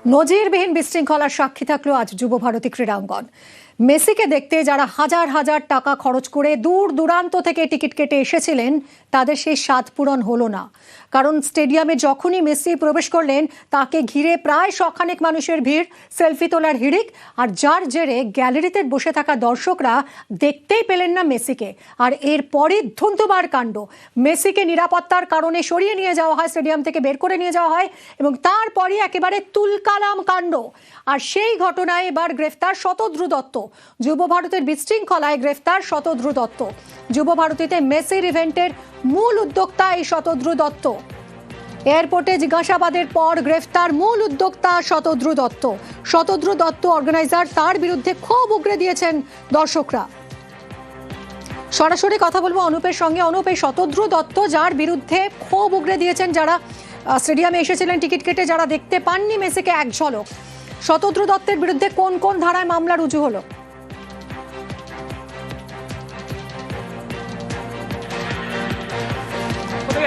নজিরবিহীন বিশৃঙ্খলার সাক্ষী থাকলো আজ যুব ভারতী ক্রীড়াঙ্গন। মেসিকে দেখতে যারা হাজার হাজার টাকা খরচ করে দূর দূরান্ত থেকে টিকিট কেটে এসেছিলেন তাদের সেই স্বাদ পূরণ হলো না। কারণ স্টেডিয়ামে যখনই মেসি প্রবেশ করলেন তাকে ঘিরে প্রায় শখানেক মানুষের ভিড়, সেলফি তোলার হিড়িক, আর যার জেরে গ্যালারিতে বসে থাকা দর্শকরা দেখতেই পেলেন না মেসিকে। আর এরপরই ধুন্ধুমার কাণ্ড। মেসিকে নিরাপত্তার কারণে সরিয়ে নিয়ে যাওয়া হয়, স্টেডিয়াম থেকে বের করে নিয়ে যাওয়া হয় এবং তারপরই একেবারে তুলকালাম কাণ্ড। আর সেই ঘটনায় এবার গ্রেফতার শতদ্রু দত্ত। যুব ভারতের বিশৃঙ্খলায় গ্রেফতার শতদ্রু দত্ত। যুব ভারতীতে মেসির ইভেন্টের মূল উদ্যোক্তা এই শতদ্রু দত্ত। এয়ারপোর্টে জিজ্ঞাসাবাদের পর গ্রেফতার মূল উদ্যোক্তা শতদ্রু দত্ত। শতদ্রু দত্ত অর্গানাইজার, তার বিরুদ্ধে ক্ষোভ উগরে দিয়েছেন দর্শকরা। সরাসরি কথা বলবো অনুপের সঙ্গে। অনুপ, এই শতদ্রু দত্ত যার বিরুদ্ধে ক্ষোভ উগরে দিয়েছেন যারা স্টেডিয়ামে এসেছিলেন টিকিট কেটে, যারা দেখতে পাননি মেসিকে এক ঝলক, শতদ্রু দত্তের বিরুদ্ধে কোন কোন ধারায় মামলা রুজু হলো?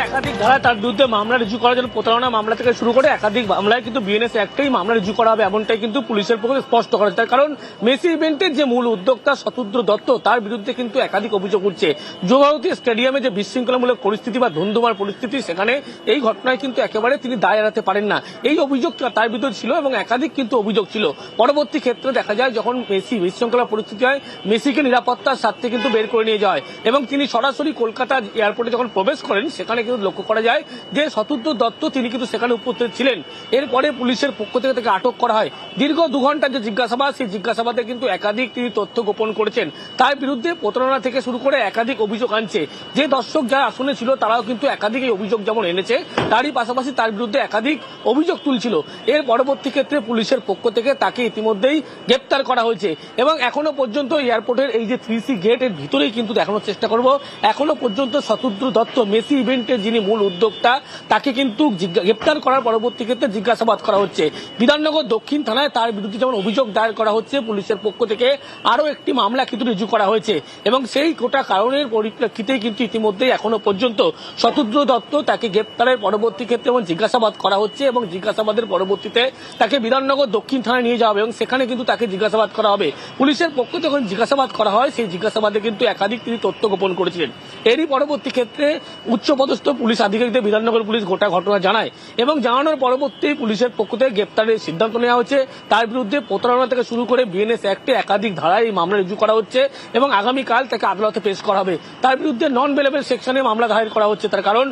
একাধিক ধারায় তার বিরুদ্ধে মামলা রুজু করার জন্য প্রতারণা মামলা থেকে শুরু করে একাধিক মামলায় কিন্তু বিএনএস একটাই মামলা রুজু করা হবে, এমনটাই কিন্তু পুলিশের পক্ষে স্পষ্ট করা হচ্ছে। তার কারণ মেসি ইভেন্টের যে মূল উদ্যোক্তা শতদ্রু দত্ত, তার বিরুদ্ধে কিন্তু একাধিক অভিযোগ উঠছে। যুব ভারতী স্টেডিয়ামে যে বিশৃঙ্খলামূলক পরিস্থিতি বা ধুন্ধুমার পরিস্থিতি, সেখানে এই ঘটনায় কিন্তু একেবারে তিনি দায় এড়াতে পারেন না। এই অভিযোগ তার বিরুদ্ধে ছিল এবং একাধিক কিন্তু অভিযোগ ছিল। পরবর্তী ক্ষেত্রে দেখা যায় যখন মেসি বিশৃঙ্খলা পরিস্থিতি হয়, মেসিকে নিরাপত্তার স্বার্থে কিন্তু বের করে নিয়ে যায় এবং তিনি সরাসরি কলকাতা এয়ারপোর্টে যখন প্রবেশ করেন সেখানে কিন্তু লক্ষ্য করা যায় যে শতদ্রু দত্ত তিনি কিন্তু সেখানে উপস্থিত ছিলেন। এরপরে পুলিশের পক্ষ থেকে তাকে আটক করা হয়। দীর্ঘ 2 ঘন্টার যে জিজ্ঞাসাবাদ, সেই জিজ্ঞাসাবাদে কিন্তু একাধিক তিনি তথ্য গোপন করেছেন। তার বিরুদ্ধে প্রতারণা থেকে শুরু করে একাধিক অভিযোগ আনছে। যে দর্শক যারা আসনে ছিল তারাও কিন্তু একাধিক এই অভিযোগ যেমন এনেছে, তারই পাশাপাশি তার বিরুদ্ধে একাধিক অভিযোগ তুলছিল। এর পরবর্তী ক্ষেত্রে পুলিশের পক্ষ থেকে তাকে ইতিমধ্যেই গ্রেপ্তার করা হয়েছে এবং এখনো পর্যন্ত এয়ারপোর্টের এই যে 3C গেট এর ভিতরেই কিন্তু দেখানোর চেষ্টা করব, এখনো পর্যন্ত শতদ্রু দত্ত মেসি ইভেন্টের যিনি মূল উদ্যোক্তা, তাকে কিন্তু গ্রেপ্তার করার পরবর্তী ক্ষেত্রে জিজ্ঞাসাবাদ করা হচ্ছে। বিধাননগর দক্ষিণ থানায় তার বিরুদ্ধে যেমন অভিযোগ দায়ের করা হচ্ছে, পুলিশের পক্ষ থেকে আরো একটি মামলা কিন্তু রুজু করা হয়েছে এবং সেই গোটা কারণের পরিপ্রেক্ষিতেই কিন্তু ইতিমধ্যে এখনো পর্যন্ত শতদ্রু দত্ত তাকে গ্রেপ্তারের পরবর্তী ক্ষেত্রে এবং জিজ্ঞাসাবাদ করা হচ্ছে এবং জিজ্ঞাসাবাদের পরবর্তীতে তাকে বিধাননগর দক্ষিণ থানায় নিয়ে যাওয়া হবে এবং সেখানে কিন্তু তাকে জিজ্ঞাসাবাদ করা হবে। পুলিশের পক্ষ থেকে যখন জিজ্ঞাসাবাদ করা হয়, সেই জিজ্ঞাসাবাদে কিন্তু একাধিক তিনি তথ্য গোপন করেছিলেন। এরই পরবর্তী ক্ষেত্রে উচ্চপদস্থ পুলিশ আধিকারিকদের বিধাননগর পুলিশ গোটা ঘটনা জানায় এবং জানানোর পরবর্তী পুলিশের পক্ষ থেকে গ্রেপ্তারের সিদ্ধান্ত নেওয়া হয়েছে। তার বিরুদ্ধে প্রতারণা থেকে শুরু করে বিএনএস অ্যাক্টে একাধিক ধারায় এই মামলা রুজু করা হচ্ছে এবং আগামীকাল তাকে আদালতে পেশ করা হবে। তার বিরুদ্ধে নন বেলেবল সেকশনে মামলা দায়ের করা হচ্ছে। তার কারণ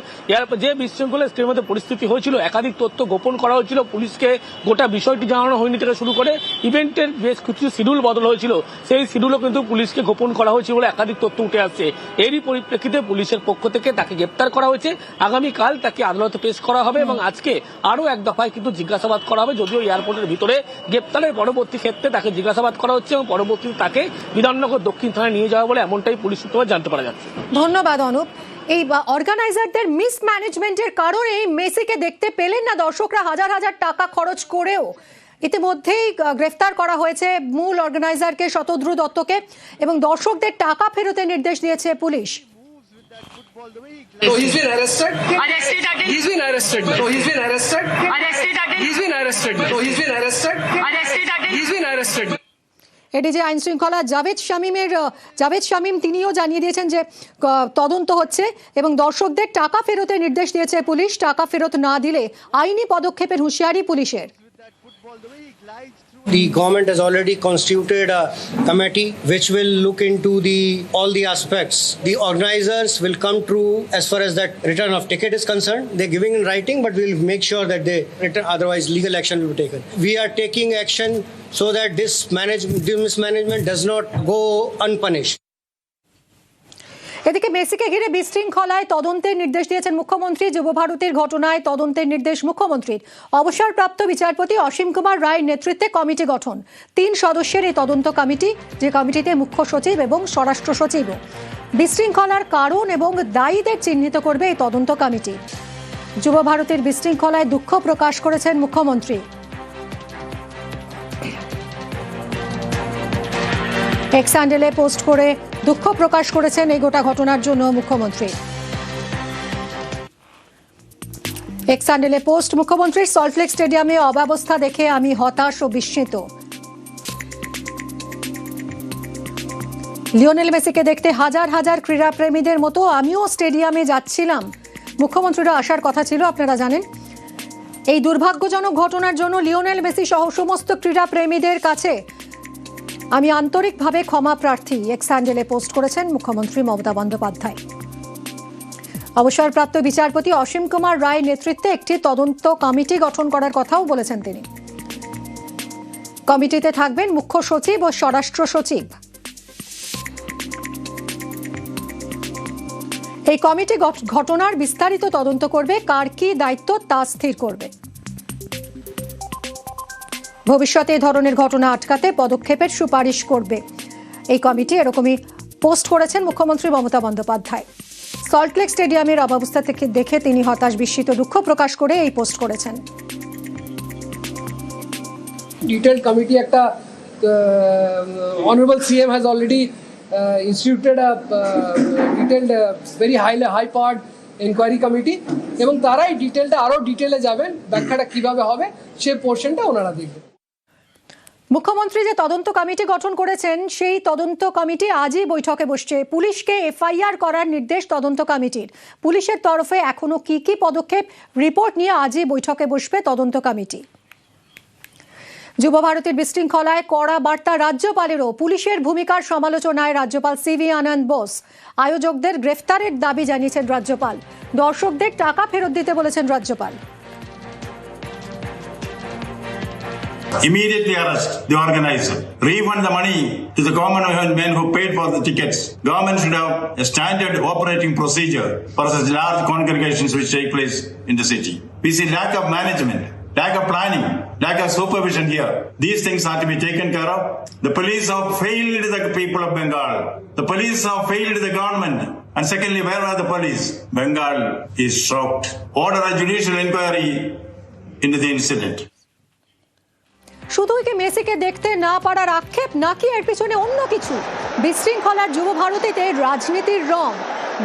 যে বিশৃঙ্খলা স্টেডিয়ামের পরিস্থিতি হয়েছিল, একাধিক তথ্য গোপন করা হয়েছিল, পুলিশকে গোটা বিষয়টি জানানো হয়নি থেকে শুরু করে ইভেন্টের বেশ কিছু শিডিউল বদল হয়েছিল, সেই শিডিউলও কিন্তু পুলিশকে গোপন করা হয়েছিল বলে একাধিক তথ্য উঠে আসছে। এরই পরিপ্রেক্ষিতে পুলিশের পক্ষ থেকে তাকে গ্রেপ্তার করা হয়েছে। আগামীকাল তাকে আদালতে পেশ করা হবে এবং আজকে আরো এক দফায় কিন্তু জিজ্ঞাসাবাদ করা হবে। যদিও এয়ারপোর্টের ভিতরে গ্রেপ্তারের পরবর্তী ক্ষেত্রে তাকে জিজ্ঞাসাবাদ করা হচ্ছে এবং পরবর্তীতে তাকে বিধাননগর দক্ষিণ থানায় নিয়ে যাওয়া বলে এমনটাই পুলিশ সূত্রে জানতে পারা যাচ্ছে। ধন্যবাদ অনুপ। এই অর্গানাইজারদের মিসম্যানেজমেন্টের কারণে মেসিকে দেখতে পেলেন না দর্শকরা হাজার হাজার টাকা খরচ করেও। ইতিমধ্যেই গ্রেফতার করা হয়েছে মূল অর্গানাইজারকে, শতদ্রু দত্তকে, এবং দর্শকদের টাকা ফেরতের নির্দেশ দিয়েছে police. So he's been arrested. He's been arrested. So he's been arrested. He's been arrested. So he's been arrested. He's been arrested. ADG আইন শৃঙ্খলা জাভেদ শামীম তিনিও জানিয়ে দিয়েছেন যে তদন্ত হচ্ছে এবং দর্শকদের টাকা ফেরতের নির্দেশ দিয়েছে পুলিশ। টাকা ফেরত না দিলে আইনি পদক্ষেপের হুঁশিয়ারি পুলিশের। The government has already constituted a committee which will look into all the aspects. The organizers will come through as far as that return of ticket is concerned. They're giving in writing, but we'll make sure that they return, otherwise legal action will be taken. We are taking action so that this mismanagement does not go unpunished. এদিকে মেসিকে ঘিরে বিশৃঙ্খলায় তদন্তের নির্দেশ দিয়েছেন মুখ্যমন্ত্রী। যুব ভারতীর ঘটনায় তদন্তের নির্দেশ মুখ্যমন্ত্রীর। অবসরপ্রাপ্ত বিচারপতি অসীম কুমার রায়ের নেতৃত্বে কমিটি গঠন। 3 সদস্যের এই তদন্ত কমিটি, যে কমিটিতে মুখ্য সচিব এবং স্বরাষ্ট্র সচিবও। বিশৃঙ্খলার কারণ এবং দায়ীদের চিহ্নিত করবে এই তদন্ত কমিটি। যুব ভারতীর বিশৃঙ্খলায় দুঃখ প্রকাশ করেছেন মুখ্যমন্ত্রী। এক্স হ্যান্ডেলে পোস্ট করে দুঃখ প্রকাশ করেছেন এই গোটা ঘটনার জন্য মুখ্যমন্ত্রী। এক্স হ্যান্ডেলে পোস্ট, মুখ্যমন্ত্রীর সল্টলেক স্টেডিয়ামে অব্যবস্থা দেখে আমি হতাশ ও বিস্মিত। লিওনেল মেসিকে দেখতে হাজার হাজার ক্রীড়াপ্রেমীদের মতো আমিও স্টেডিয়ামে যাচ্ছিলাম। মুখ্যমন্ত্রীরা আসার কথা ছিল, আপনারা জানেন। এই দুর্ভাগ্যজনক ঘটনার জন্য লিওনেল মেসি সহ সমস্ত ক্রীড়াপ্রেমীদের কাছে আমি আন্তরিকভাবে ক্ষমা প্রার্থী, এক্স হ্যান্ডেলে পোস্ট করেছেন মুখ্যমন্ত্রী মমতা বন্দ্যোপাধ্যায়। অবসরপ্রাপ্ত বিচারপতি অসীম কুমার রায়ের নেতৃত্বে একটি তদন্ত কমিটি গঠন করার কথাও বলেছেন তিনি। কমিটিতে থাকবেন মুখ্য সচিব ও স্বরাষ্ট্র সচিব। এই কমিটি ঘটনার বিস্তারিত তদন্ত করবে, কার কি দায়িত্ব তা স্থির করবে। ভবিষ্যতে এই ধরনের ঘটনা আটকাতে পদক্ষেপের সুপারিশ করবে এই কমিটি, এরকমই পোস্ট করেছেন মুখ্যমন্ত্রী মমতা বন্দ্যোপাধ্যায়। সল্টলেক স্টেডিয়ামের অবস্থা থেকে দেখে তিনি হতাশ, বিস্মিত, দুঃখ প্রকাশ করে এই পোস্ট করেছেন। Detailed committee একটা honorable CM has already instituted a detailed very high powered inquiry committee এবং তারাই ডিটেলটা আরো ডিটেলে যাবেন, ব্যাখ্যাটা কিভাবে হবে সেই পোর্শনটা ওনারা দেখবেন। মুখ্যমন্ত্রী যে তদন্ত কমিটি গঠন করেছেন সেই তদন্ত কমিটি আজই বৈঠকে বসছে। পুলিশকে এফআইআর করার নির্দেশ তদন্ত কমিটির। পুলিশের তরফে এখনো কি কি পদক্ষেপ, রিপোর্ট নিয়ে আজই বৈঠকে বসবে তদন্ত কমিটি। যুব ভারতীর বিশৃঙ্খলায় কড়া বার্তা রাজ্যপালেরও। পুলিশের ভূমিকার সমালোচনায় রাজ্যপাল সিভি আনন্দ বোস। আয়োজকদের গ্রেফতারের দাবি জানিয়েছেন রাজ্যপাল। দর্শকদের টাকা ফেরত দিতে বলেছেন রাজ্যপাল। Immediately arrest the organizer. Refund the money to the common men who paid for the tickets. Government should have a standard operating procedure for such large congregations which take place in the city. We see lack of management, lack of planning, lack of supervision here. These things are to be taken care of. The police have failed the people of Bengal. The police have failed the government. And secondly, where are the police? Bengal is shocked. Order a judicial inquiry into the incident. শুধুই কি মেসিকে দেখতে না পারার আক্ষেপ, নাকি এর পিছনে অন্য কিছু? বিশৃঙ্খলার যুব ভারতীতে রাজনীতির রং।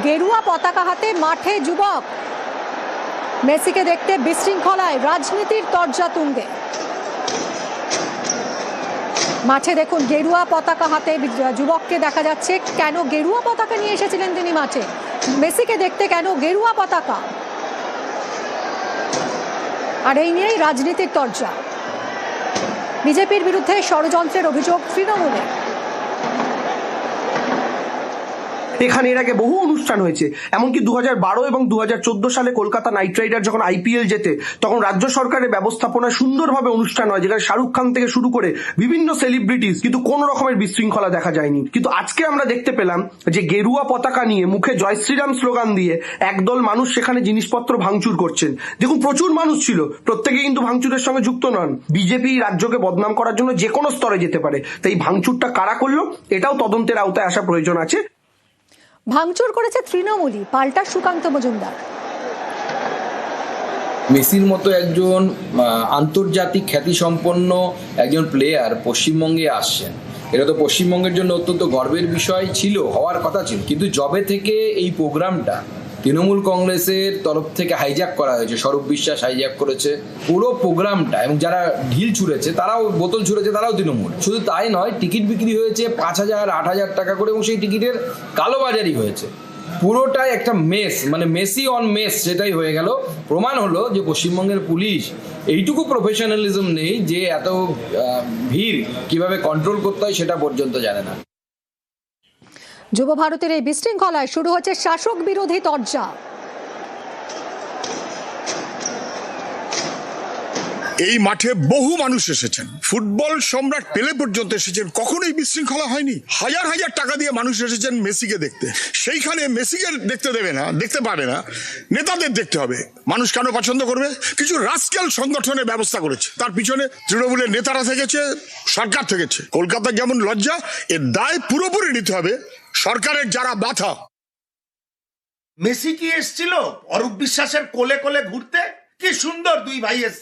গেরুয়া পতাকা হাতে মাঠে যুবক। মেসিকে দেখতে বিশৃঙ্খলায় রাজনীতির তরজা তুঙ্গে। মাঠে দেখুন গেরুয়া পতাকা হাতে যুবককে দেখা যাচ্ছে। কেন গেরুয়া পতাকা নিয়ে এসেছিলেন তিনি মাঠে? মেসিকে দেখতে কেন গেরুয়া পতাকা? আর এই নিয়েই রাজনীতির তরজা। বিজেপির বিরুদ্ধে ষড়যন্ত্রের অভিযোগ তৃণমূলে। এখানে এর আগে বহু অনুষ্ঠান হয়েছে, এমনকি 2012 এবং 2014 সালে কলকাতা নাইট রাইডার যখন IPL জেতে তখন রাজ্য সরকারের ব্যবস্থাপনায় সুন্দরভাবে অনুষ্ঠান হয়, যেখানে শাহরুখ খান থেকে শুরু করে বিভিন্ন সেলিব্রিটিস, কিন্তু কোনো রকমের বিশৃঙ্খলা দেখা যায়নি। কিন্তু আজকে আমরা দেখতে পেলাম যে গেরুয়া পতাকা নিয়ে মুখে জয় শ্রীরাম স্লোগান দিয়ে একদল মানুষ সেখানে জিনিসপত্র ভাঙচুর করছেন। দেখুন, প্রচুর মানুষ ছিল, প্রত্যেকে কিন্তু ভাঙচুরের সঙ্গে যুক্ত নন। বিজেপি রাজ্যকে বদনাম করার জন্য যে কোনো স্তরে যেতে পারে, তাই ভাঙচুরটা কারা করলো এটাও তদন্তের আওতায় আসা প্রয়োজন আছে। ভাঙচুর করেছে তৃণমূলই, পাল্টা সুকান্ত মজুমদার। মেসির মতো একজন আন্তর্জাতিক খ্যাতিসম্পন্ন একজন প্লেয়ার পশ্চিমবঙ্গে আসছেন, এটা তো পশ্চিমবঙ্গের জন্য অত্যন্ত গর্বের বিষয় ছিল, হওয়ার কথা ছিল। কিন্তু যবে থেকে এই প্রোগ্রামটা তৃণমূল কংগ্রেসের তরফ থেকে হাইজ্যাক করা হয়েছে, স্বরূপ বিশ্বাস হাইজ্যাক করেছে পুরো প্রোগ্রামটা, এবং যারা ঢিল ছুঁড়েছে তারাও, বোতল ছুঁড়েছে তারাও তৃণমূল। শুধু তাই নয়, টিকিট বিক্রি হয়েছে 5,000 8,000 টাকা করে, এবং সেই টিকিটের কালোবাজারি হয়েছে। পুরোটাই একটা মেস, মানে মেসি অন মেস, সেটাই হয়ে গেল। প্রমাণ হলো যে পশ্চিমবঙ্গের পুলিশ এইটুকু প্রফেশনালিজম নেই যে এত ভিড় কিভাবে কন্ট্রোল করতে হয় সেটা পর্যন্ত জানে না। যুব ভারতের এই বিশৃঙ্খলায় শুরু হচ্ছে শাসক বিরোধী তরজা। এই মাঠে বহু মানুষ এসেছেন, ফুটবল সম্রাট পেলে পর্যন্ত এসেছেন, কখনোই বিশৃঙ্খলা হয়নি। হাজার হাজার টাকা দিয়ে মানুষ এসেছেন মেসিকে দেখতে। সেইখানে মেসিকে দেখতে দেবে না, দেখতে পারে না, নেতাদের দেখতে হবে। মানুষ কেন পছন্দ করবে? কিছু রাস্কেল সংগঠনের ব্যবস্থা করেছে, তার পিছনে তৃণমূলের নেতারা থেকেছে, সরকার থেকেছে। কলকাতা যেমন লজ্জা, এর দায় পুরোপুরি নিতে হবে সরকারের যারা বাধা। মেসি কি এসছিল অরূপ বিশ্বাসের কোলে কোলে ঘুরতে? কি সুন্দর দুই ভাইয়ের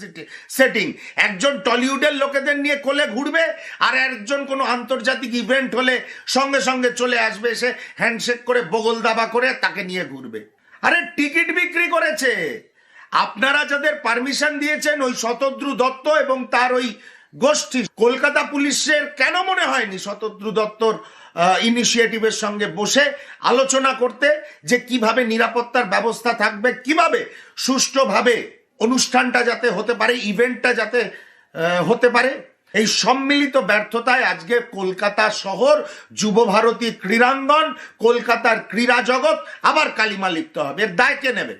সেটিং। একজন টলিউডের লোকেদের নিয়ে কোলে ঘুরবে, আর একজন কোনো আন্তর্জাতিক ইভেন্ট হলে সঙ্গে সঙ্গে চলে আসবে, এসে হ্যান্ডশেক করে বগল দাবা করে তাকে নিয়ে ঘুরবে। আরে টিকিট বিক্রি করেছে, আপনারা যাদের পারমিশন দিয়েছেন ওই শতদ্রু দত্ত এবং তার ওই গোষ্ঠী, কলকাতা পুলিশের কেন মনে হয়নি শতদ্রু দত্তর ইনিশিয়েটিভের সঙ্গে বসে আলোচনা করতে যে কিভাবে নিরাপত্তার ব্যবস্থা থাকবে, কিভাবে সুষ্ঠুভাবে অনুষ্ঠানটা যাতে হতে পারে, ইভেন্টটা যাতে হতে পারে? এই সম্মিলিত ব্যর্থতায় আজকে কলকাতা শহর, যুবভারতী ক্রীড়াঙ্গন, কলকাতার ক্রীড়া জগৎ আবার কালিমা লিখতে হবে। এর দায় কে নেবে?